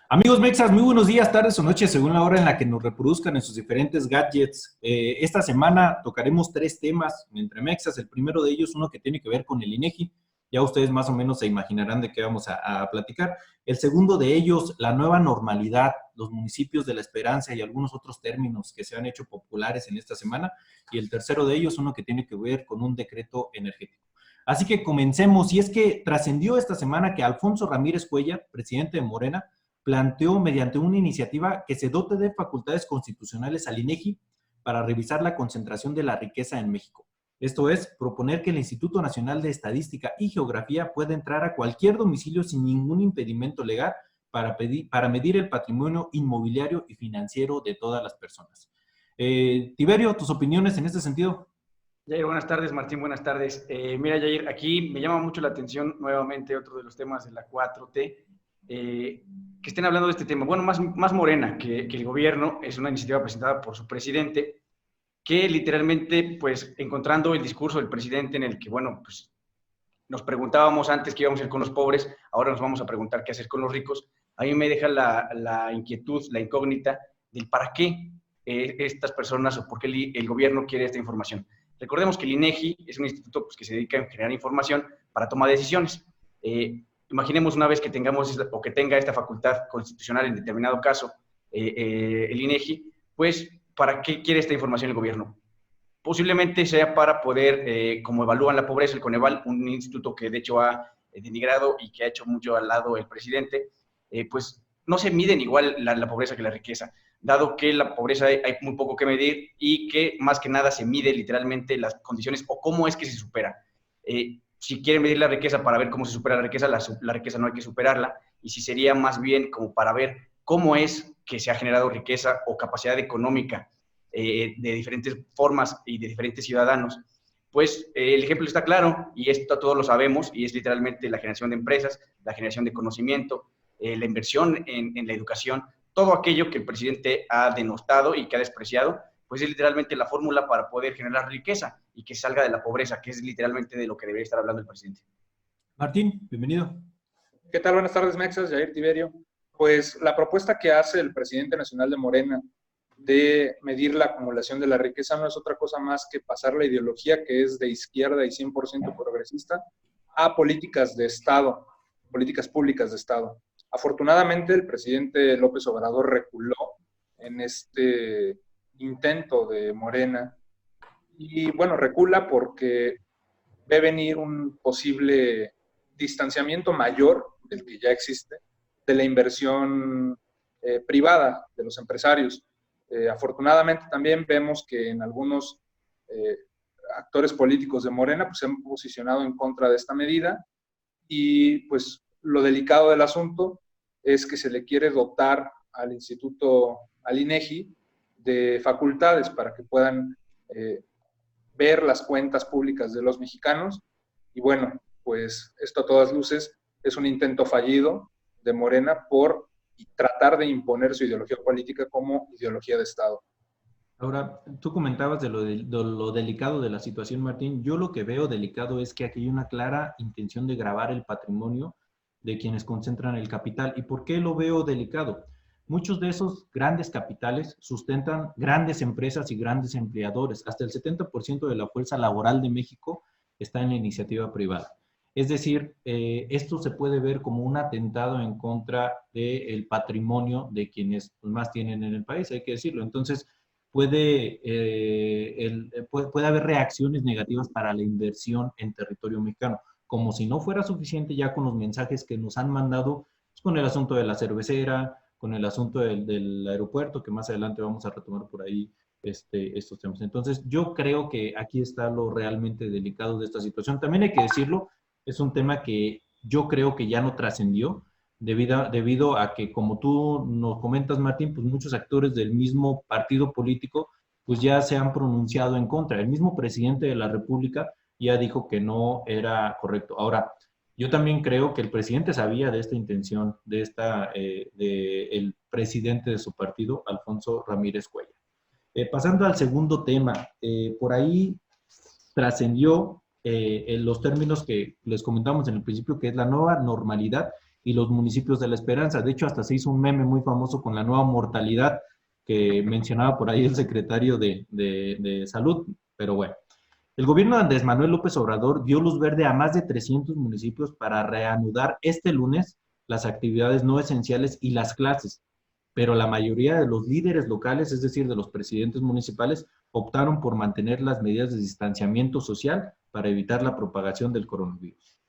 Amigos Mexas, muy buenos días, tardes o noches, según la hora en la que nos reproduzcan en sus diferentes gadgets. Esta semana tocaremos tres temas entre Mexas. El primero de ellos, uno que tiene que ver con el INEGI. Ya ustedes más o menos se imaginarán de qué vamos a platicar. El segundo de ellos, la nueva normalidad, los municipios de la esperanza y algunos otros términos que se han hecho populares en esta semana. Y el tercero de ellos, uno que tiene que ver con un decreto energético. Así que comencemos. Y es que trascendió esta semana que Alfonso Ramírez Cuellar, presidente de Morena, planteó mediante una iniciativa que se dote de facultades constitucionales al INEGI para revisar la concentración de la riqueza en México. Esto es, proponer que el Instituto Nacional de Estadística y Geografía pueda entrar a cualquier domicilio sin ningún impedimento legal para medir el patrimonio inmobiliario y financiero de todas las personas. Tiberio, tus opiniones en este sentido. Jair, buenas tardes. Martín, buenas tardes. Mira, Jair, aquí me llama mucho la atención nuevamente otro de los temas de la 4T, que estén hablando de este tema. Bueno, más Morena que el gobierno. Es una iniciativa presentada por su presidente, que literalmente, pues, encontrando el discurso del presidente en el que, bueno, pues, nos preguntábamos antes qué íbamos a hacer con los pobres, ahora nos vamos a preguntar qué hacer con los ricos. A mí me deja la inquietud, la incógnita del para qué estas personas o por qué el gobierno quiere esta información. Recordemos que el INEGI es un instituto, pues, que se dedica a generar información para toma de decisiones. Imaginemos una vez que tengamos o que tenga esta facultad constitucional en determinado caso, el INEGI, pues, ¿para qué quiere esta información el gobierno? Posiblemente sea para poder, como evalúan la pobreza, el Coneval, un instituto que de hecho ha denigrado y que ha hecho mucho al lado el presidente, pues no se miden igual la pobreza que la riqueza, dado que la pobreza hay muy poco que medir y que más que nada se mide literalmente las condiciones o cómo es que se supera. Si quieren medir la riqueza para ver cómo se supera la riqueza no hay que superarla, y si sería más bien como para ver cómo es que se ha generado riqueza o capacidad económica de diferentes formas y de diferentes ciudadanos, pues el ejemplo está claro y esto todos lo sabemos, y es literalmente la generación de empresas, la generación de conocimiento, la inversión en la educación, todo aquello que el presidente ha denostado y que ha despreciado, pues es literalmente la fórmula para poder generar riqueza y que salga de la pobreza, que es literalmente de lo que debería estar hablando el presidente. Martín, bienvenido. ¿Qué tal? Buenas tardes, Mexas, Jair, Tiberio. Pues la propuesta que hace el presidente nacional de Morena de medir la acumulación de la riqueza no es otra cosa más que pasar la ideología, que es de izquierda y 100% progresista, a políticas de Estado, políticas públicas de Estado. Afortunadamente, el presidente López Obrador reculó en este intento de Morena, y bueno, recula porque ve venir un posible distanciamiento mayor del que ya existe de la inversión privada de los empresarios. Afortunadamente también vemos que en algunos actores políticos de Morena pues, se han posicionado en contra de esta medida, y pues lo delicado del asunto es que se le quiere dotar al instituto, al INEGI, de facultades para que puedan ver las cuentas públicas de los mexicanos. Y bueno, pues esto a todas luces es un intento fallido de Morena por tratar de imponer su ideología política como ideología de Estado. Ahora, tú comentabas de lo delicado de la situación, Martín. Yo lo que veo delicado es que aquí hay una clara intención de gravar el patrimonio de quienes concentran el capital. ¿Y por qué lo veo delicado? Muchos de esos grandes capitales sustentan grandes empresas y grandes empleadores. Hasta el 70% de la fuerza laboral de México está en la iniciativa privada. Es decir, esto se puede ver como un atentado en contra del patrimonio de quienes más tienen en el país, hay que decirlo. Entonces, puede haber reacciones negativas para la inversión en territorio mexicano, como si no fuera suficiente ya con los mensajes que nos han mandado pues, con el asunto de la cervecera, con el asunto del aeropuerto, que más adelante vamos a retomar por ahí estos temas. Entonces, yo creo que aquí está lo realmente delicado de esta situación. También hay que decirlo, es un tema que yo creo que ya no trascendió, debido a que, como tú nos comentas, Martín, pues muchos actores del mismo partido político pues ya se han pronunciado en contra. El mismo presidente de la República ya dijo que no era correcto. Ahora, yo también creo que el presidente sabía de esta intención, el presidente de su partido, Alfonso Ramírez Cuellar. Pasando al segundo tema, por ahí trascendió en los términos que les comentamos en el principio, que es la nueva normalidad y los municipios de La Esperanza. De hecho, hasta se hizo un meme muy famoso con la nueva mortalidad que mencionaba por ahí el secretario de Salud, pero bueno. El gobierno de Andrés Manuel López Obrador dio luz verde a más de 300 municipios para reanudar este lunes las actividades no esenciales y las clases, pero la mayoría de los líderes locales, es decir, de los presidentes municipales, optaron por mantener las medidas de distanciamiento social para evitar la propagación del coronavirus.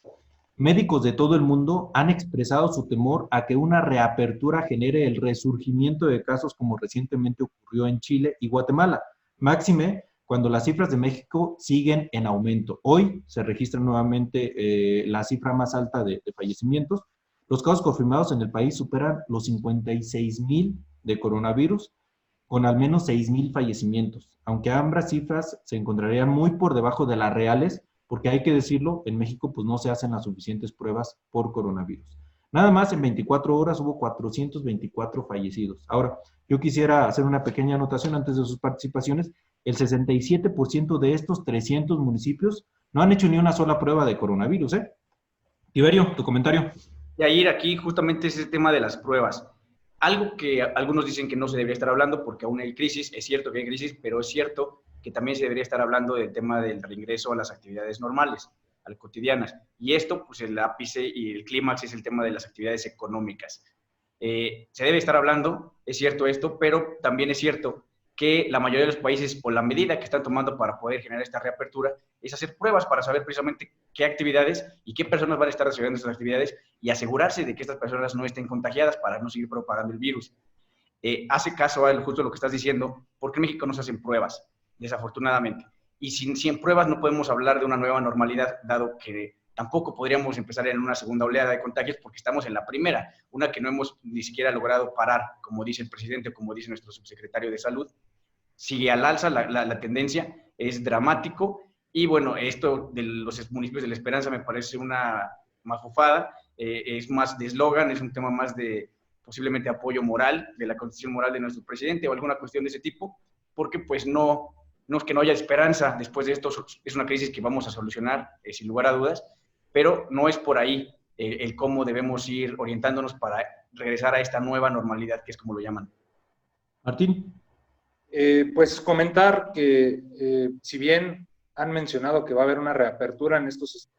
Médicos de todo el mundo han expresado su temor a que una reapertura genere el resurgimiento de casos como recientemente ocurrió en Chile y Guatemala. Máxime, cuando las cifras de México siguen en aumento. Hoy se registra nuevamente la cifra más alta de fallecimientos. Los casos confirmados en el país superan los 56,000 de coronavirus, con al menos 6,000 fallecimientos. Aunque ambas cifras se encontrarían muy por debajo de las reales, porque hay que decirlo, en México pues no se hacen las suficientes pruebas por coronavirus. Nada más en 24 horas hubo 424 fallecidos. Ahora, yo quisiera hacer una pequeña anotación antes de sus participaciones. El 67% de estos 300 municipios no han hecho ni una sola prueba de coronavirus, ¿eh? Tiberio, tu comentario. Yair, aquí justamente es el tema de las pruebas. Algo que algunos dicen que no se debería estar hablando porque aún hay crisis, es cierto que hay crisis, pero es cierto que también se debería estar hablando del tema del reingreso a las actividades normales, a las cotidianas. Y esto, pues el ápice y el clímax es el tema de las actividades económicas. Se debe estar hablando, es cierto esto, pero también es cierto que la mayoría de los países, o la medida que están tomando para poder generar esta reapertura, es hacer pruebas para saber precisamente qué actividades y qué personas van a estar desarrollando estas actividades y asegurarse de que estas personas no estén contagiadas para no seguir propagando el virus. Hace caso a justo lo que estás diciendo, porque en México no se hacen pruebas, desafortunadamente. Y sin pruebas no podemos hablar de una nueva normalidad, dado que tampoco podríamos empezar en una segunda oleada de contagios porque estamos en la primera, una que no hemos ni siquiera logrado parar, como dice el presidente o como dice nuestro subsecretario de Salud. Sigue al alza la tendencia, es dramático. Y bueno, esto de los municipios de La Esperanza me parece una mafufada, es más de eslogan, es un tema más de posiblemente apoyo moral, de la constitución moral de nuestro presidente o alguna cuestión de ese tipo, porque pues no es que no haya esperanza después de esto, es una crisis que vamos a solucionar sin lugar a dudas, pero no es por ahí el cómo debemos ir orientándonos para regresar a esta nueva normalidad, que es como lo llaman. Martín. Pues comentar que si bien han mencionado que va a haber una reapertura en estos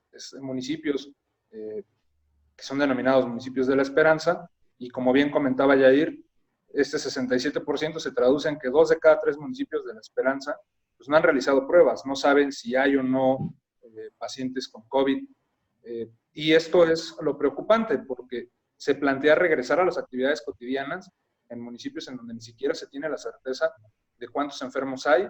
municipios que son denominados municipios de La Esperanza, y como bien comentaba Yair, este 67% se traduce en que 2 de cada 3 municipios de La Esperanza pues no han realizado pruebas, no saben si hay o no pacientes con COVID. Y esto es lo preocupante porque se plantea regresar a las actividades cotidianas en municipios en donde ni siquiera se tiene la certeza de cuántos enfermos hay,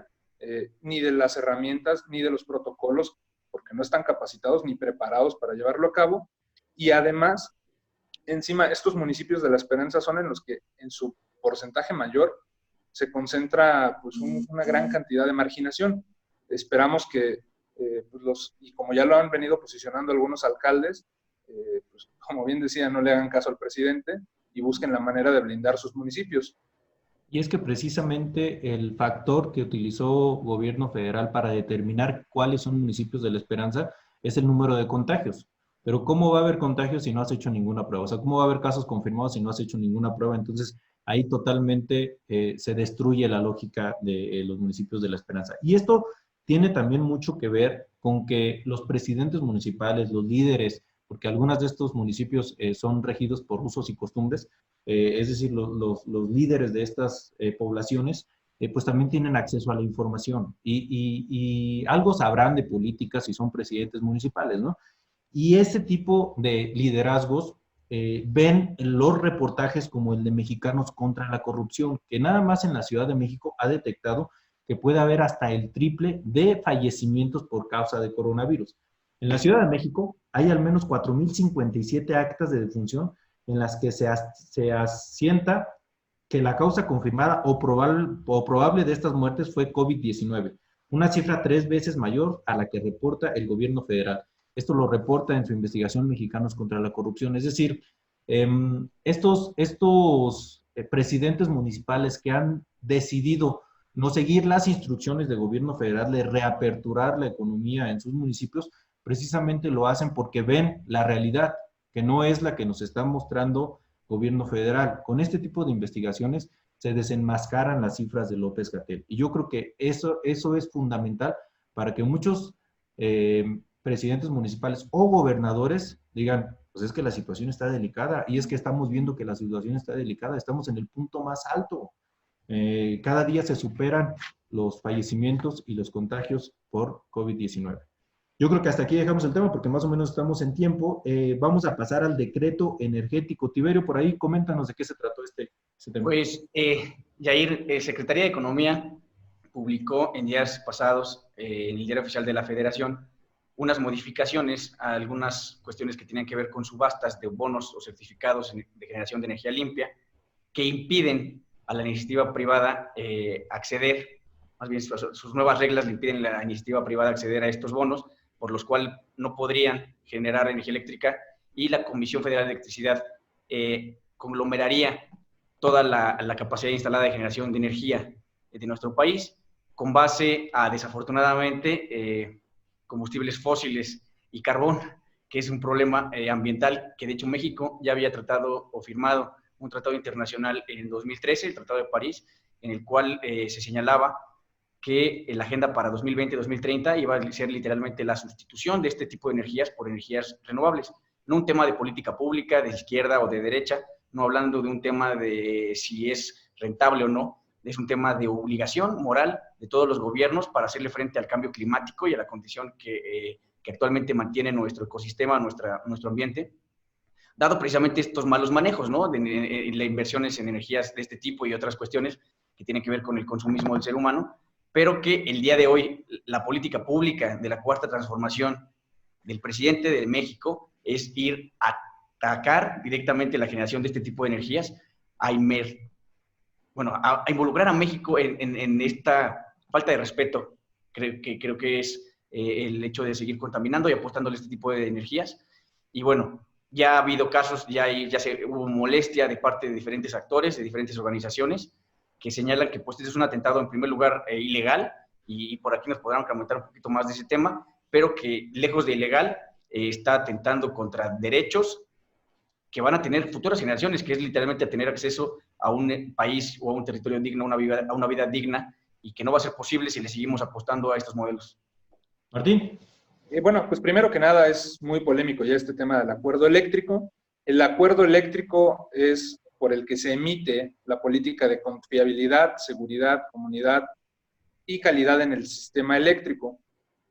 ni de las herramientas, ni de los protocolos, porque no están capacitados ni preparados para llevarlo a cabo. Y además, encima, estos municipios de La Esperanza son en los que en su porcentaje mayor se concentra pues, una gran cantidad de marginación. Esperamos que, y como ya lo han venido posicionando algunos alcaldes, pues, como bien decía, no le hagan caso al presidente y busquen la manera de blindar sus municipios. Y es que precisamente el factor que utilizó gobierno federal para determinar cuáles son municipios de La Esperanza es el número de contagios. Pero ¿cómo va a haber contagios si no has hecho ninguna prueba? O sea, ¿cómo va a haber casos confirmados si no has hecho ninguna prueba? Entonces, ahí totalmente se destruye la lógica de los municipios de La Esperanza. Y esto tiene también mucho que ver con que los presidentes municipales, los líderes, porque algunos de estos municipios son regidos por usos y costumbres, es decir, los líderes de estas poblaciones, pues también tienen acceso a la información y algo sabrán de política si son presidentes municipales, ¿no? Y ese tipo de liderazgos ven los reportajes como el de Mexicanos contra la Corrupción, que nada más en la Ciudad de México ha detectado que puede haber hasta el triple de fallecimientos por causa de coronavirus. En la Ciudad de México hay al menos 4,057 actas de defunción en las que se asienta que la causa confirmada o probable de estas muertes fue COVID-19, una cifra 3 veces mayor a la que reporta el gobierno federal. Esto lo reporta en su investigación Mexicanos contra la Corrupción. Es decir, estos presidentes municipales que han decidido no seguir las instrucciones del gobierno federal de reaperturar la economía en sus municipios, precisamente lo hacen porque ven la realidad que no es la que nos está mostrando gobierno federal. Con este tipo de investigaciones se desenmascaran las cifras de López-Gatell. Y yo creo que eso es fundamental para que muchos presidentes municipales o gobernadores digan, pues es que la situación está delicada, y es que estamos viendo que la situación está delicada, estamos en el punto más alto. Cada día se superan los fallecimientos y los contagios por COVID-19. Yo creo que hasta aquí dejamos el tema porque más o menos estamos en tiempo. Vamos a pasar al decreto energético. Tiberio, por ahí coméntanos de qué se trató este tema. Pues, Yair, Secretaría de Economía publicó en días pasados en el Diario Oficial de la Federación unas modificaciones a algunas cuestiones que tienen que ver con subastas de bonos o certificados de generación de energía limpia que impiden a la iniciativa privada acceder, más bien sus nuevas reglas le impiden a la iniciativa privada acceder a estos bonos, por los cuales no podrían generar energía eléctrica, y la Comisión Federal de Electricidad conglomeraría toda la capacidad instalada de generación de energía de nuestro país, con base a, desafortunadamente, combustibles fósiles y carbón, que es un problema ambiental que, de hecho, México ya había tratado o firmado un tratado internacional en 2013, el Tratado de París, en el cual se señalaba que la agenda para 2020-2030 iba a ser literalmente la sustitución de este tipo de energías por energías renovables. No un tema de política pública, de izquierda o de derecha, no hablando de un tema de si es rentable o no, es un tema de obligación moral de todos los gobiernos para hacerle frente al cambio climático y a la condición que actualmente mantiene nuestro ecosistema, nuestro ambiente, dado precisamente estos malos manejos, ¿no? de inversiones en energías de este tipo y otras cuestiones que tienen que ver con el consumismo del ser humano, pero que el día de hoy la política pública de la Cuarta Transformación del presidente de México es ir a atacar directamente la generación de este tipo de energías, a involucrar a México en esta falta de respeto. Creo que es el hecho de seguir contaminando y apostándole a este tipo de energías. Y bueno, ya ha habido casos, hubo molestia de parte de diferentes actores, de diferentes organizaciones, que señalan que pues, este es un atentado en primer lugar ilegal, y por aquí nos podrán comentar un poquito más de ese tema, pero que lejos de ilegal está atentando contra derechos que van a tener futuras generaciones, que es literalmente tener acceso a un país o a un territorio digno, a una vida digna, y que no va a ser posible si le seguimos apostando a estos modelos. Martín. Bueno, pues primero que nada es muy polémico ya este tema del acuerdo eléctrico. El acuerdo eléctrico es por el que se emite la política de confiabilidad, seguridad, comunidad y calidad en el sistema eléctrico.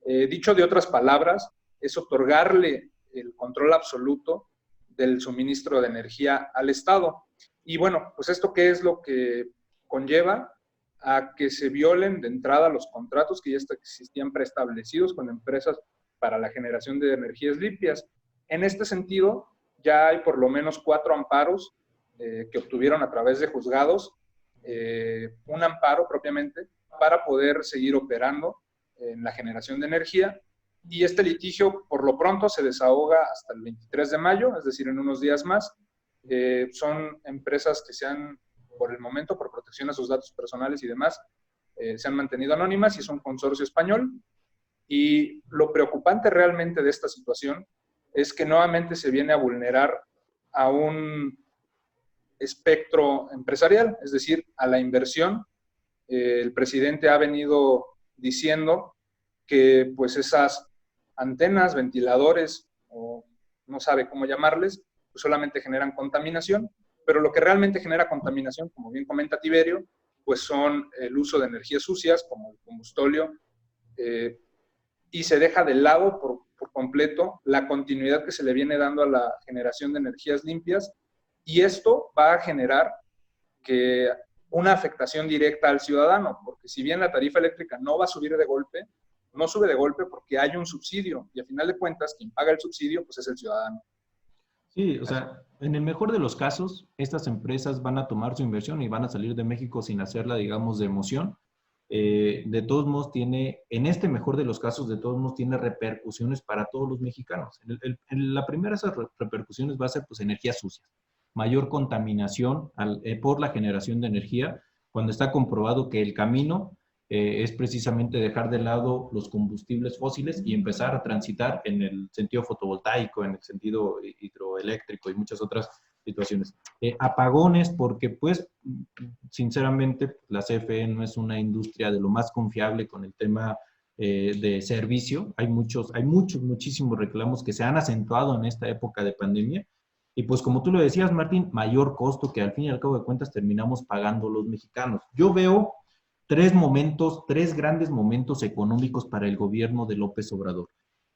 Dicho de otras palabras, es otorgarle el control absoluto del suministro de energía al Estado. Y bueno, pues esto qué es lo que conlleva a que se violen de entrada los contratos que ya existían preestablecidos con empresas para la generación de energías limpias. En este sentido, ya hay por lo menos 4 amparos que obtuvieron a través de juzgados, un amparo propiamente para poder seguir operando en la generación de energía. Y este litigio, por lo pronto, se desahoga hasta el 23 de mayo, es decir, en unos días más. Son empresas que por el momento, por protección a sus datos personales y demás, se han mantenido anónimas, y es un consorcio español. Y lo preocupante realmente de esta situación es que nuevamente se viene a vulnerar a un espectro empresarial, es decir, a la inversión. El presidente ha venido diciendo que pues esas antenas, ventiladores, o no sabe cómo llamarles, pues solamente generan contaminación, pero lo que realmente genera contaminación, como bien comenta Tiberio, pues son el uso de energías sucias, como el combustóleo, y se deja de lado por completo la continuidad que se le viene dando a la generación de energías limpias, y esto va a generar que una afectación directa al ciudadano, porque si bien la tarifa eléctrica no va a subir de golpe, no sube de golpe porque hay un subsidio, y a final de cuentas quien paga el subsidio pues es el ciudadano. Sí, o sea, en el mejor de los casos, estas empresas van a tomar su inversión y van a salir de México sin hacerla, digamos, de emoción. De todos modos en este mejor de los casos, de todos modos tiene repercusiones para todos los mexicanos. La primera de esas repercusiones va a ser pues energías sucias, mayor contaminación por la generación de energía, cuando está comprobado que el camino es precisamente dejar de lado los combustibles fósiles y empezar a transitar en el sentido fotovoltaico, en el sentido hidroeléctrico y muchas otras situaciones. Apagones, porque pues sinceramente la CFE no es una industria de lo más confiable con el tema de servicio. Hay muchísimos reclamos que se han acentuado en esta época de pandemia. Y pues como tú lo decías, Martín, mayor costo que al fin y al cabo de cuentas terminamos pagando los mexicanos. Yo veo tres grandes momentos económicos para el gobierno de López Obrador.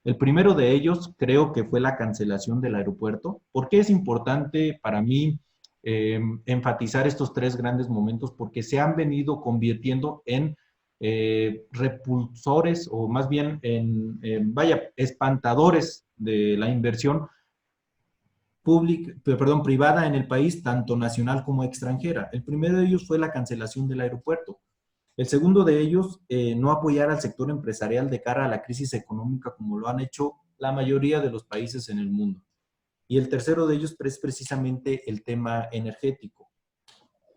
El primero de ellos creo que fue la cancelación del aeropuerto. ¿Por qué es importante para mí enfatizar estos tres grandes momentos? Porque se han venido convirtiendo en repulsores o más bien espantadores de la inversión privada en el país, tanto nacional como extranjera. El primero de ellos fue la cancelación del aeropuerto. El segundo de ellos, no apoyar al sector empresarial de cara a la crisis económica como lo han hecho la mayoría de los países en el mundo. Y el tercero de ellos es precisamente el tema energético.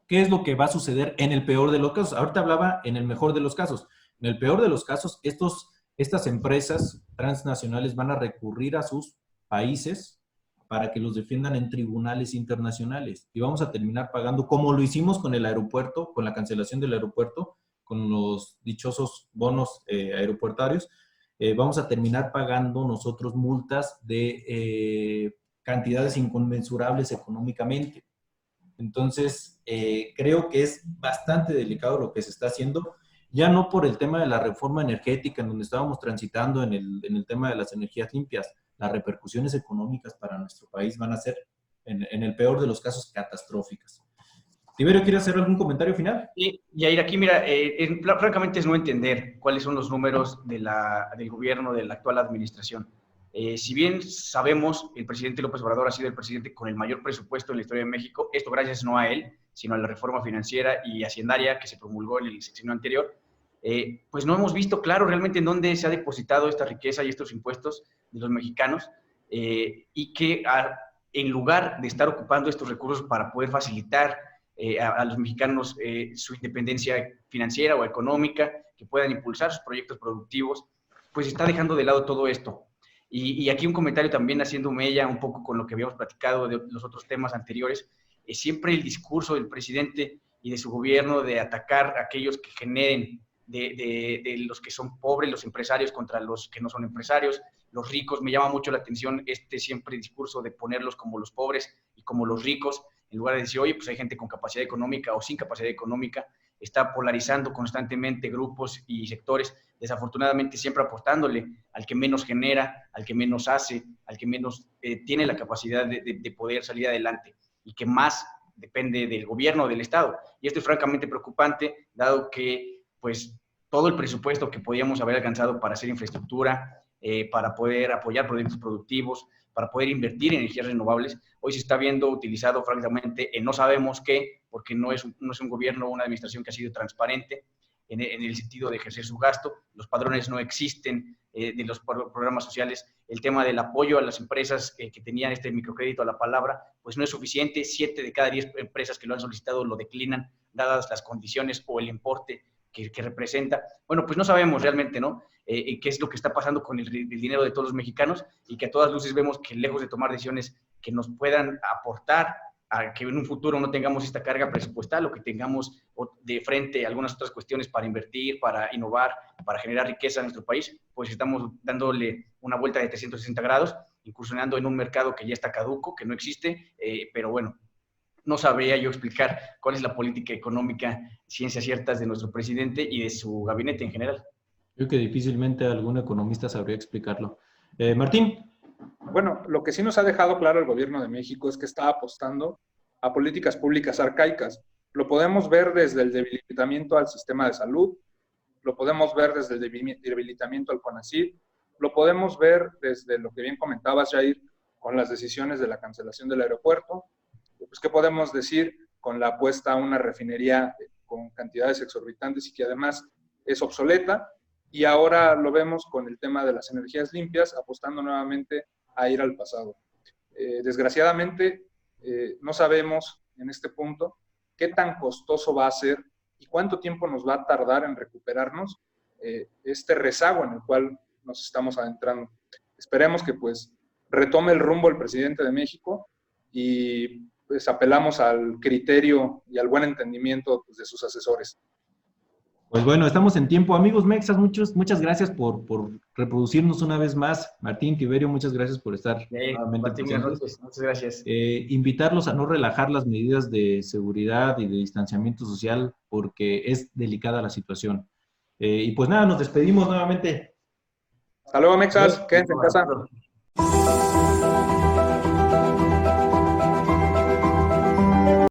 ¿Qué es lo que va a suceder en el peor de los casos? Ahorita hablaba en el mejor de los casos. En el peor de los casos, estas empresas transnacionales van a recurrir a sus países para que los defiendan en tribunales internacionales. Y vamos a terminar pagando, como lo hicimos con el aeropuerto, con la cancelación del aeropuerto, con los dichosos bonos aeropuertarios, vamos a terminar pagando nosotros multas de cantidades inconmensurables económicamente. Entonces, creo que es bastante delicado lo que se está haciendo, ya no por el tema de la reforma energética, en donde estábamos transitando en el tema de las energías limpias. Las repercusiones económicas para nuestro país van a ser, en el peor de los casos, catastróficas. Tiberio, ¿quieres hacer algún comentario final? Sí, Yair, aquí mira, francamente es no entender cuáles son los números del gobierno, de la actual administración. Si bien sabemos, el presidente López Obrador ha sido el presidente con el mayor presupuesto en la historia de México, esto gracias no a él, sino a la reforma financiera y haciendaria que se promulgó en el sexenio anterior, pues no hemos visto claro realmente en dónde se ha depositado esta riqueza y estos impuestos de los mexicanos, y que en lugar de estar ocupando estos recursos para poder facilitar a los mexicanos su independencia financiera o económica, que puedan impulsar sus proyectos productivos, pues está dejando de lado todo esto. Y aquí un comentario también haciendo mella un poco con lo que habíamos platicado de los otros temas anteriores, siempre el discurso del presidente y de su gobierno de atacar a aquellos que generen, de los que son pobres, los empresarios contra los que no son empresarios, los ricos. Me llama mucho la atención siempre discurso de ponerlos como los pobres y como los ricos, en lugar de decir, oye, pues hay gente con capacidad económica o sin capacidad económica. Está polarizando constantemente grupos y sectores, desafortunadamente siempre apostándole al que menos genera, al que menos hace, al que menos tiene la capacidad de poder salir adelante y que más depende del gobierno, del Estado. Y esto es francamente preocupante, dado que pues todo el presupuesto que podíamos haber alcanzado para hacer infraestructura, para poder apoyar proyectos productivos, para poder invertir en energías renovables, hoy se está viendo utilizado francamente en no sabemos qué, porque no es un gobierno o una administración que ha sido transparente en el sentido de ejercer su gasto. Los padrones no existen de los programas sociales. El tema del apoyo a las empresas que tenían este microcrédito a la palabra, pues no es suficiente. 7 de cada 10 empresas que lo han solicitado lo declinan, dadas las condiciones o el importe que representa. Bueno, pues no sabemos realmente, ¿no? Qué es lo que está pasando con el dinero de todos los mexicanos, y que a todas luces vemos que lejos de tomar decisiones que nos puedan aportar a que en un futuro no tengamos esta carga presupuestal, o que tengamos de frente algunas otras cuestiones para invertir, para innovar, para generar riqueza en nuestro país, pues estamos dándole una vuelta de 360 grados, incursionando en un mercado que ya está caduco, que no existe, pero bueno, no sabría yo explicar cuál es la política económica, ciencias ciertas de nuestro presidente y de su gabinete en general. Creo que difícilmente algún economista sabría explicarlo. Martín. Bueno, lo que sí nos ha dejado claro el gobierno de México es que está apostando a políticas públicas arcaicas. Lo podemos ver desde el debilitamiento al sistema de salud, lo podemos ver desde el debilitamiento al CONACYT, lo podemos ver desde lo que bien comentabas, Jair, con las decisiones de la cancelación del aeropuerto. Pues, ¿qué podemos decir con la apuesta a una refinería con cantidades exorbitantes y que además es obsoleta? Y ahora lo vemos con el tema de las energías limpias, apostando nuevamente a ir al pasado. Desgraciadamente, no sabemos en este punto qué tan costoso va a ser y cuánto tiempo nos va a tardar en recuperarnos este rezago en el cual nos estamos adentrando. Esperemos que pues retome el rumbo el presidente de México y pues apelamos al criterio y al buen entendimiento pues, de sus asesores. Pues bueno, estamos en tiempo. Amigos mexas, muchas gracias por reproducirnos una vez más. Martín, Tiberio, muchas gracias por estar nuevamente. Martín, buenas noches. Muchas gracias. Invitarlos a no relajar las medidas de seguridad y de distanciamiento social porque es delicada la situación. Y pues nada, nos despedimos nuevamente. Hasta luego, mexas. Quédense en casa.